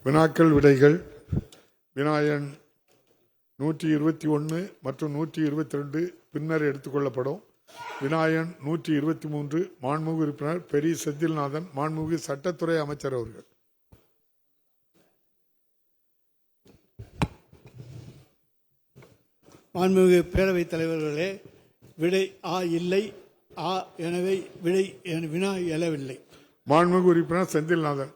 வினாக்கள் விடைகள் வினா எண் 121 மற்றும் 122 பின்னர் எடுத்துக்கொள்ளப்படும். வினா எண் 123 மாண்புமிகு உறுப்பினர் பெரி செந்தில்நாதன் மாண்புமிகு சட்டத்துறை அமைச்சர் அவர்கள். மாண்புமிகு பேரவைத் தலைவர்களே, விடை ஆ இல்லை, ஆ எனவே விடை வினா எழவில்லை. மாண்புமிகு உறுப்பினர் செந்தில்நாதன்.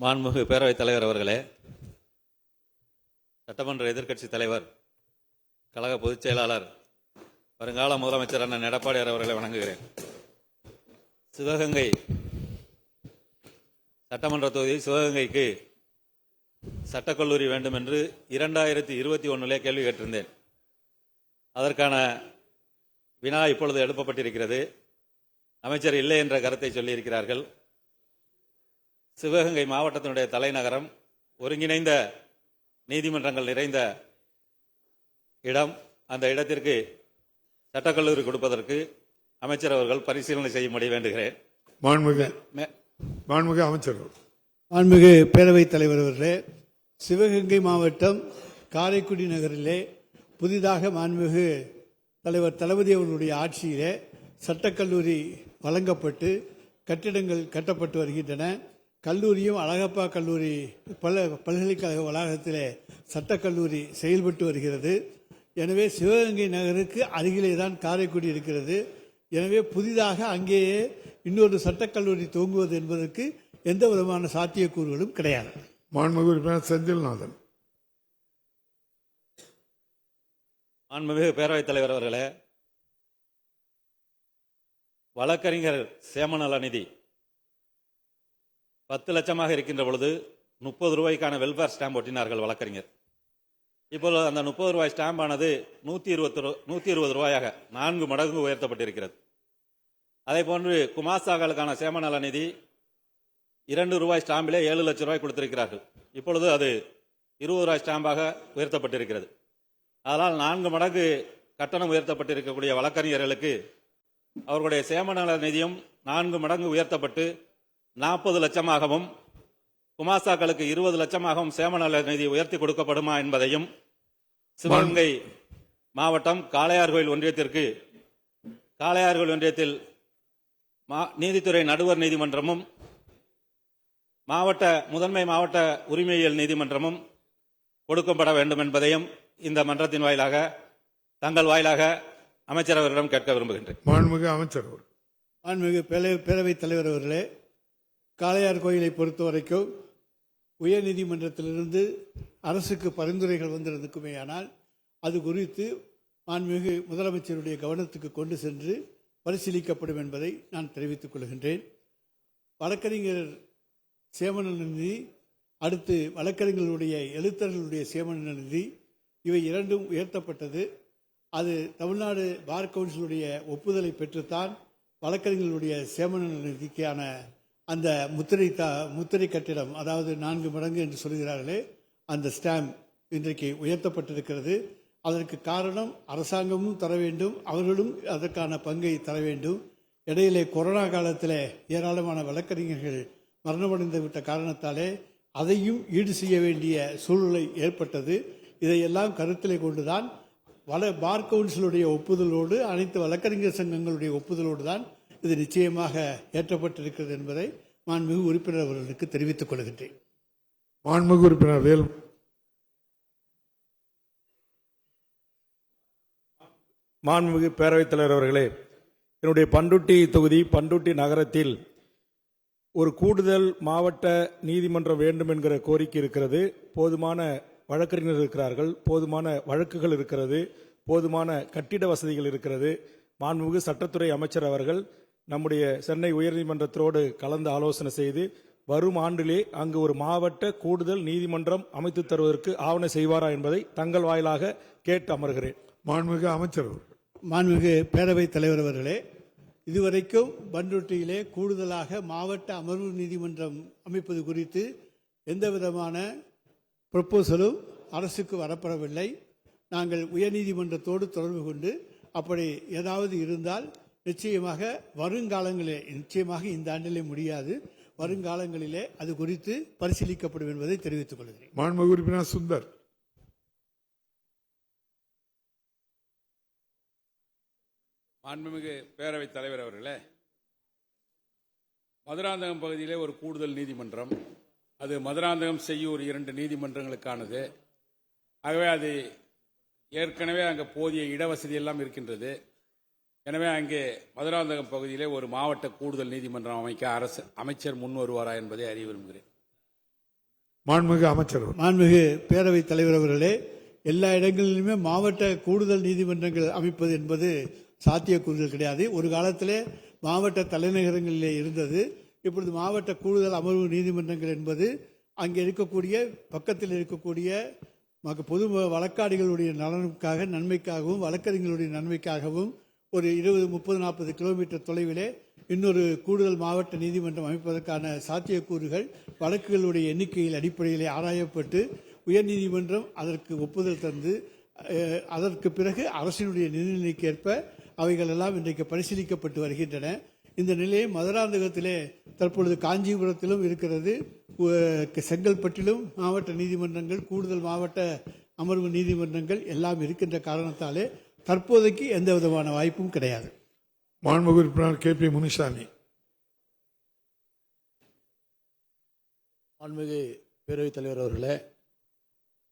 மாண்புமிகு பேரவைத் தலைவர் அவர்களே, சட்டமன்ற எதிர்க்கட்சித் தலைவர், கழக பொதுச் செயலாளர், வருங்கால முதலமைச்சர் அண்ணன் எடப்பாடியார் அவர்களை வணங்குகிறேன். சிவகங்கை சட்டமன்ற தொகுதி சிவகங்கைக்கு சட்டக்கல்லூரி வேண்டும் என்று 2021 கேள்வி கேட்டிருந்தேன். அதற்கான வினா இப்பொழுது எழுப்பப்பட்டிருக்கிறது. அமைச்சர் இல்லை என்ற கருத்தை சொல்லியிருக்கிறார்கள். சிவகங்கை மாவட்டத்தினுடைய தலைநகரம், ஒருங்கிணைந்த நீதிமன்றங்கள் நிறைந்த இடம். அந்த இடத்திற்கு சட்டக்கல்லூரி கொடுப்பதற்கு அமைச்சர் அவர்கள் பரிசீலனை செய்யும்படி வேண்டுகிறேன். மாண்புமிகு அமைச்சர். மாண்புமிகு பேரவைத் தலைவர் அவர்களே, சிவகங்கை மாவட்டம் காரைக்குடி நகரிலே புதிதாக மாண்புமிகு தலைவர் தளபதி அவர்களுடைய ஆட்சியிலே சட்டக்கல்லூரி வழங்கப்பட்டு கட்டிடங்கள் கட்டப்பட்டு வருகின்றன. கல்லூரியும் அழகப்பா கல்லூரி பல்கலைக்கழக வளாகத்திலே சட்டக்கல்லூரி செயல்பட்டு வருகிறது. எனவே சிவகங்கை நகருக்கு அருகிலே தான் காரைக்குடி இருக்கிறது. எனவே புதிதாக அங்கேயே இன்னொரு சட்டக்கல்லூரி துவங்குவது என்பதற்கு எந்த விதமான சாத்தியக்கூறுகளும் கிடையாது. மாண்புமிகு உறுப்பினர் செந்தில்நாதன். மாண்புமிகு பேரவைத் தலைவர் அவர்களே, வழக்கறிஞர் சேமநல நிதி 10 லட்சமாக இருக்கின்ற பொழுது 30 ரூபாய்க்கான வெல்ஃபேர் ஸ்டாம்ப் ஒட்டினார்கள் வழக்கறிஞர். இப்போது அந்த 30 ரூபாய் ஸ்டாம்ப் ஆனது 120 ரூபாயாக 4 மடங்கு உயர்த்தப்பட்டிருக்கிறது. அதே போன்று குமாஸ்தாக்களுக்கான சேமநல நிதி 2 ரூபாய் ஸ்டாம்பிலே 7 லட்சம் ரூபாய் கொடுத்திருக்கிறார்கள். இப்பொழுது அது 20 ரூபாய் ஸ்டாம்பாக உயர்த்தப்பட்டிருக்கிறது. அதனால் 4 மடங்கு கட்டணம் உயர்த்தப்பட்டிருக்கக்கூடிய வழக்கறிஞர்களுக்கு அவர்களுடைய சேமநல நிதியம் 4 மடங்கு உயர்த்தப்பட்டு 40 லட்சமாகவும் குமாஸ்தாக்களுக்கு 20 லட்சமாகவும் சேமநல நிதி உயர்த்தி கொடுக்கப்படுமா என்பதையும், சிவகங்கை மாவட்டம் காளையார்கோயில் ஒன்றியத்தில் நீதித்துறை நடுவர் நீதிமன்றமும் முதன்மை மாவட்ட உரிமையியல் நீதிமன்றமும் கொடுக்கப்பட வேண்டும் என்பதையும் இந்த மன்றத்தின் வாயிலாக தங்கள் வாயிலாக அமைச்சர் அவர்களிடம் கேட்க விரும்புகின்றேன். மாண்புமிகு அமைச்சர். மாண்புமிகு பேரவைத் தலைவர் அவர்களே, காளையார் கோயிலை பொறுத்த வரைக்கும் உயர்நீதிமன்றத்திலிருந்து அரசுக்கு பரிந்துரைகள் வந்திருக்குமேயானால் அது குறித்து மாண்புமிகு முதலமைச்சருடைய கவனத்துக்கு கொண்டு சென்று பரிசீலிக்கப்படும் என்பதை நான் தெரிவித்துக் கொள்கின்றேன். வழக்கறிஞர் சேமநல நிதி, அடுத்து வழக்கறிஞர்களுடைய எழுத்தர்களுடைய சேமநல நிதி, இவை இரண்டும் உயர்த்தப்பட்டது. அது தமிழ்நாடு பார் கவுன்சிலுடைய ஒப்புதலை பெற்றுத்தான் வழக்கறிஞர்களுடைய சேமநல நிதிக்கான அந்த முத்திரை கட்டிடம், அதாவது 4 மடங்கு என்று சொல்கிறார்களே, அந்த ஸ்டாம்ப் இன்றைக்கு உயர்த்தப்பட்டிருக்கிறது. அதற்கு காரணம் அரசாங்கமும் தர வேண்டும், அவர்களும் அதற்கான பங்கை தர வேண்டும். இடையிலே கொரோனா காலத்தில் ஏராளமான வழக்கறிஞர்கள் மரணமடைந்து விட்ட காரணத்தாலே அதையும் ஈடு செய்ய வேண்டிய சூழ்நிலை ஏற்பட்டது. இதையெல்லாம் கருத்திலே கொண்டுதான் பார் கவுன்சிலுடைய ஒப்புதலோடு, அனைத்து வழக்கறிஞர் சங்கங்களுடைய ஒப்புதலோடு தான் இது நிச்சயமாக ஏற்றப்பட்டிருக்கிறது என்பதை மாண்புமிகு உறுப்பினர் அவர்களுக்கு தெரிவித்துக் கொள்கின்றேன். மாண்புமிகு உறுப்பினர் வேல். மாண்புமிகு பேரவைத் தலைவர் அவர்களே, என்னுடைய பண்ருட்டி தொகுதி பண்ருட்டி நகரத்தில் ஒரு கூடுதல் மாவட்ட நீதிமன்றம் வேண்டும் என்கிற கோரிக்கை இருக்கிறது. போதுமான வழக்கறிஞர்கள் இருக்கிறார்கள், போதுமான வழக்குகள் இருக்கிறது, போதுமான கட்டிட வசதிகள் இருக்கிறது. மாண்புமிகு சட்டத்துறை அமைச்சர் அவர்கள் நம்முடைய சென்னை உயர்நீதிமன்றத்தோடு கலந்து ஆலோசனை செய்து வரும் ஆண்டிலே அங்கு ஒரு மாவட்ட கூடுதல் நீதிமன்றம் அமைத்து தருவதற்கு ஆவணை செய்வாரா என்பதை தங்கள் வாயிலாக கேட்டு அமர்கிறேன். மாண்புமிகு அமைச்சர். மாண்புமிகு பேரவைத் தலைவர் அவர்களே, இதுவரைக்கும் பண்ருட்டியிலே கூடுதலாக மாவட்ட அமர்வு நீதிமன்றம் அமைப்பது குறித்து எந்த விதமான ப்ரொப்போசலும் அரசுக்கு வரப்படவில்லை. நாங்கள் உயர்நீதிமன்றத்தோடு தொடர்பு கொண்டு அப்படி ஏதாவது இருந்தால் நிச்சயமாக வருங்காலங்களிலே, நிச்சயமாக இந்த ஆண்டிலே முடியாது, வருங்காலங்களிலே அது குறித்து பரிசீலிக்கப்படும் என்பதை தெரிவித்துக் கொள்கிறேன். மாண்புமிகு உறுப்பினர் சுந்தர். மாண்புமிகு பேரவைத் தலைவர் அவர்களே, மதுராந்தகம் பகுதியிலே ஒரு கூடுதல் நீதிமன்றம், அது மதுராந்தகம் செய்யூர் 2 நீதிமன்றங்களுக்கானது. ஆகவே அது ஏற்கனவே அங்கே போதிய இடவசதி எல்லாம் இருக்கின்றது. எனவே அங்கே மதுராந்தகம் பகுதியிலே ஒரு மாவட்ட கூடுதல் நீதிமன்றம் அமைக்க அமைச்சர் முன் வருவாரா என்பதை அறிய விரும்புகிறேன். மாண்புமிகு அமைச்சர். மாண்புமிகு பேரவைத் தலைவர் அவர்களே, எல்லா இடங்களிலுமே மாவட்ட கூடுதல் நீதிமன்றங்கள் அமைப்பது என்பது சாத்தியக்கூறுகள் கிடையாது. ஒரு காலத்திலே மாவட்ட தலைநகரங்களிலே இருந்தது. இப்பொழுது மாவட்ட கூடுதல் அமர்வு நீதிமன்றங்கள் என்பது அங்கே இருக்கக்கூடிய பக்கத்தில் இருக்கக்கூடிய பொது வழக்காடிகளுடைய நலனுக்காக, நன்மைக்காகவும், வழக்கறிஞர்களுடைய நன்மைக்காகவும் ஒரு 20, 30, 40 கிலோமீட்டர் தொலைவிலே இன்னொரு கூடுதல் மாவட்ட நீதிமன்றம் அமைப்பதற்கான சாத்தியக்கூறுகள் வழக்குகளுடைய எண்ணிக்கையில் அடிப்படையிலே ஆராயப்பட்டு உயர்நீதிமன்றம் அதற்கு ஒப்புதல் தந்து அதற்கு பிறகு அரசினுடைய நிதிநிலைக்கு ஏற்ப அவைகள் எல்லாம் இன்றைக்கு பரிசீலிக்கப்பட்டு வருகின்றன. இந்த நிலையை மதுராந்தகத்திலே தற்பொழுது காஞ்சிபுரத்திலும் இருக்கிறது, செங்கல்பட்டிலும் மாவட்ட நீதிமன்றங்கள், கூடுதல் மாவட்ட அமர்வு நீதிமன்றங்கள் எல்லாம் இருக்கின்ற காரணத்தாலே தற்போதைக்கு எந்த விதமான வாய்ப்பும் கிடையாது. மாண்புமிகு உறுப்பினர் KP முனிசாமி. மாண்புமிகு பேரவைத் தலைவர் அவர்களே,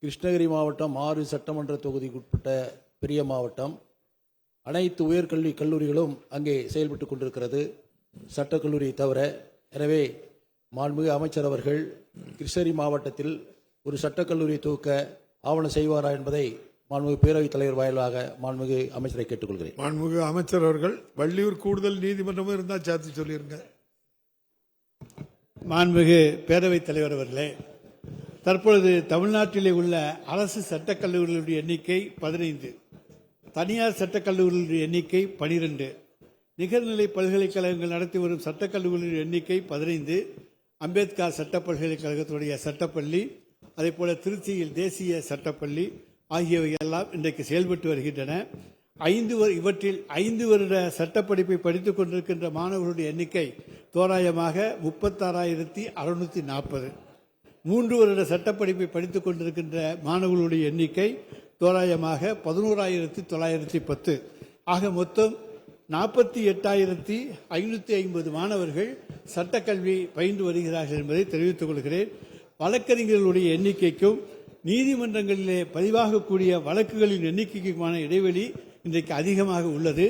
கிருஷ்ணகிரி மாவட்டம் 6 சட்டமன்ற தொகுதிக்குட்பட்ட பெரிய மாவட்டம். அனைத்து உயர்கல்வி கல்லூரிகளும் அங்கே செயல்பட்டு கொண்டிருக்கிறது, சட்டக்கல்லூரியை தவிர. எனவே மாண்புமிகு அமைச்சர் அவர்கள் கிருஷ்ணகிரி மாவட்டத்தில் ஒரு சட்டக்கல்லூரியை துவக்க ஆவணம் செய்வாரா என்பதை மாண்புமிகு பேரவைத் தலைவர் வாயிலாக மாண்புமிகு அமைச்சரை கேட்டுக்கொள்கிறேன். மாண்புமிகு அமைச்சர் அவர்கள் வள்ளியூர் கூடுதல் நீதிமன்றமும் இருந்தால் சேர்த்து சொல்லிருங்க. மாண்புமிகு பேரவைத் தலைவர் அவர்களே, தற்பொழுது தமிழ்நாட்டிலே உள்ள அரசு சட்டக்கல்லூரிகளுடைய எண்ணிக்கை 15, தனியார் சட்டக்கல்லூரிகளுடைய எண்ணிக்கை 12, நிகர்நிலை பல்கலைக்கழகங்கள் நடத்தி வரும் சட்டக்கல்லூரிகளுடைய எண்ணிக்கை 15, அம்பேத்கர் சட்ட பல்கலைக்கழகத்துடைய சட்டப்பள்ளி, அதே போல திருச்சியில் தேசிய சட்டப்பள்ளி ஆகியவை எல்லாம் இன்றைக்கு செயல்பட்டு வருகின்றன. இவற்றில் 5 வருட சட்டப்படிப்பை படித்துக் கொண்டிருக்கின்ற மாணவர்களுடைய எண்ணிக்கை தோராயமாக 36,640. 3 வருட சட்டப்படிப்பை படித்துக் கொண்டிருக்கின்ற மாணவர்களுடைய எண்ணிக்கை தோராயமாக 11,910. ஆக மொத்தம் 48,550 மாணவர்கள் சட்டக்கல்வி பயின்று வருகிறார்கள் என்பதை தெரிவித்துக் கொள்கிறேன். வழக்கறிஞர்களுடைய எண்ணிக்கைக்கும் நீதிமன்றங்களிலே பதிவாகக்கூடிய வழக்குகளின் எண்ணிக்கைக்குமான இடைவெளி இன்றைக்கு அதிகமாக உள்ளது.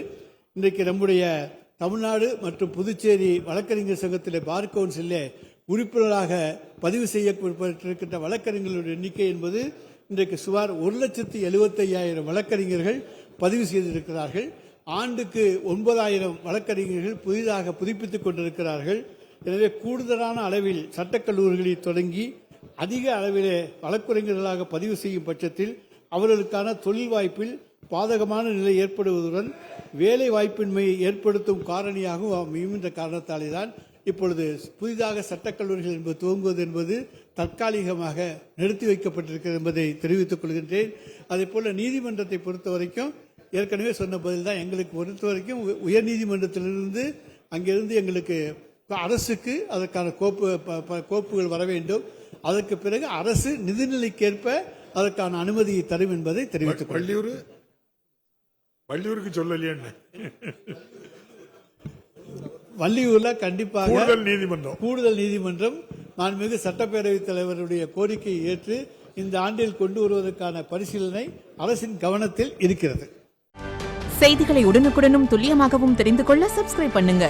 இன்றைக்கு நம்முடைய தமிழ்நாடு மற்றும் புதுச்சேரி வழக்கறிஞர் சங்கத்திலே பார் கவுன்சிலே உறுப்பினராக பதிவு செய்யப்பட்டிருக்கின்ற வழக்கறிஞர்களுடைய எண்ணிக்கை என்பது இன்றைக்கு சுமார் 1,75,000 வழக்கறிஞர்கள் பதிவு செய்திருக்கிறார்கள். ஆண்டுக்கு 9,000 வழக்கறிஞர்கள் புதிதாக புதுப்பித்துக் கொண்டிருக்கிறார்கள். எனவே கூடுதலான அளவில் சட்டக்கல்லூரிகளில் தொடங்கி அதிக அளவிலே வழக்கறிஞர்களாக பதிவு செய்யும் பட்சத்தில் அவர்களுக்கான தொழில் வாய்ப்பில் பாதகமான நிலை ஏற்படுவதுடன் வேலை வாய்ப்பின்மையை ஏற்படுத்தும் காரணியாகவும் அமையும். என்ற காரணத்தாலே தான் இப்பொழுது புதிதாக சட்டக்கல்லூரிகள் என்பது துவங்குவது என்பது தற்காலிகமாக நிறுத்தி வைக்கப்பட்டிருக்கிறது என்பதை தெரிவித்துக் கொள்கின்றேன். அதே போல நீதிமன்றத்தை பொறுத்த வரைக்கும் ஏற்கனவே சொன்ன பதில் தான். எங்களுக்கு பொறுத்த வரைக்கும் உயர்நீதிமன்றத்திலிருந்து அங்கிருந்து எங்களுக்கு அரசுக்கு அதற்கான கோப்புகள் வர வேண்டும். அதற்கு பிறகு அரசு நிதிநிலைக்கேற்ப அதற்கான அனுமதியை தரும் என்பதை தெரிவித்துக் கொள்கிறேன். வள்ளியூருக்கு சொல்லலையே. வள்ளியூர்ல கண்டிப்பாக கூடுதல் நீதிமன்றம் மாண்புமிகு சட்டப்பேரவைத் தலைவருடைய கோரிக்கையை ஏற்று இந்த ஆண்டில் கொண்டு வருவதற்கான பரிசீலனை அரசின் கவனத்தில் இருக்கிறது. செய்திகளை உடனுக்குடனும் துல்லியமாகவும் தெரிந்து கொள்ள சப்ஸ்கிரைப் பண்ணுங்க.